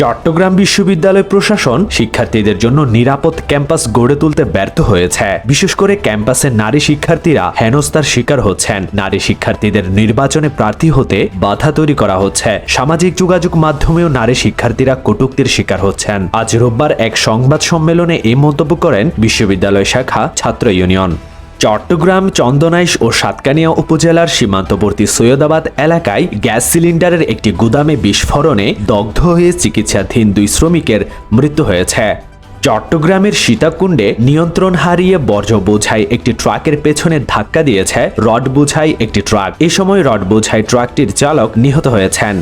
চট্টগ্রাম বিশ্ববিদ্যালয় প্রশাসন শিক্ষার্থীদের জন্য নিরাপদ ক্যাম্পাস গড়ে তুলতে ব্যর্থ হয়েছে। বিশেষ করে ক্যাম্পাসে নারী শিক্ষার্থীরা হেনস্থার শিকার হচ্ছেন। নারী শিক্ষার্থীদের নির্বাচনে প্রার্থী হতে বাধা তৈরি করা হচ্ছে। সামাজিক যোগাযোগ মাধ্যমেও নারী শিক্ষার্থীরা কটূক্তির শিকার হচ্ছেন। আজ রোববার এক সংবাদ সম্মেলনে এই মন্তব্য করেন বিশ্ববিদ্যালয় শাখা ছাত্র ইউনিয়ন। চট্টগ্রাম, চন্দনাইশ ও সাতকানিয়া উপজেলার সীমান্তবর্তী সৈয়দাবাদ এলাকায় গ্যাস সিলিন্ডারের একটি গুদামে বিস্ফোরণে দগ্ধ হয়ে চিকিৎসাধীন 2 শ্রমিকের মৃত্যু হয়েছে। চট্টগ্রামের সীতাকুণ্ডে নিয়ন্ত্রণ হারিয়ে বর্জ্য বোঝাই একটি ট্রাকের পেছনে ধাক্কা দিয়েছে রড বোঝাই একটি ট্রাক। এ সময় রড বোঝাই ট্রাকটির চালক নিহত হয়েছেন।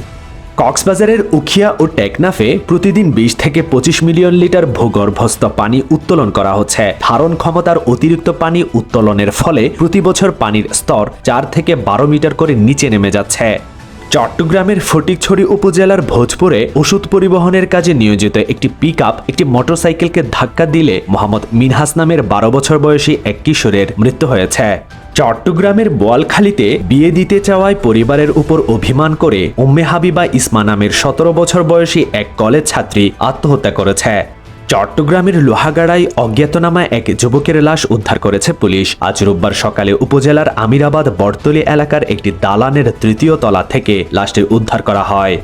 কক্সবাজারের উখিয়া ও টেকনাফে প্রতিদিন 20 থেকে 25 মিলিয়ন লিটার ভূগর্ভস্থ পানি উত্তোলন করা হচ্ছে। ধারণ ক্ষমতার অতিরিক্ত পানি উত্তোলনের ফলে প্রতি বছর পানির স্তর 4 থেকে 12 মিটার করে নিচে নেমে যাচ্ছে। চট্টগ্রামের ফটিকছড়ি উপজেলার ভোজপুরে ওষুধ পরিবহনের কাজে নিয়োজিত একটি পিকআপ একটি মোটরসাইকেলকে ধাক্কা দিলে মোহাম্মদ মিনহাস নামের 12 বছর বয়সী এক কিশোরের মৃত্যু হয়েছে। চট্টগ্রামের বোয়ালখালীতে বিয়ে দিতে চাওয়ায় পরিবারের উপর অভিমান করে উম্মে হাবিবা ইসমা নামের 17 বছর বয়সী এক কলেজ ছাত্রী আত্মহত্যা করেছে। চট্টগ্রামের লোহাগাড়ায় অজ্ঞাতনামা এক যুবকের লাশ উদ্ধার করেছে পুলিশ। আজ রোববার সকালে উপজেলার আমিরাবাদ বটতলী এলাকার একটি দালানের 3য় তলা থেকে লাশটি উদ্ধার করা হয়।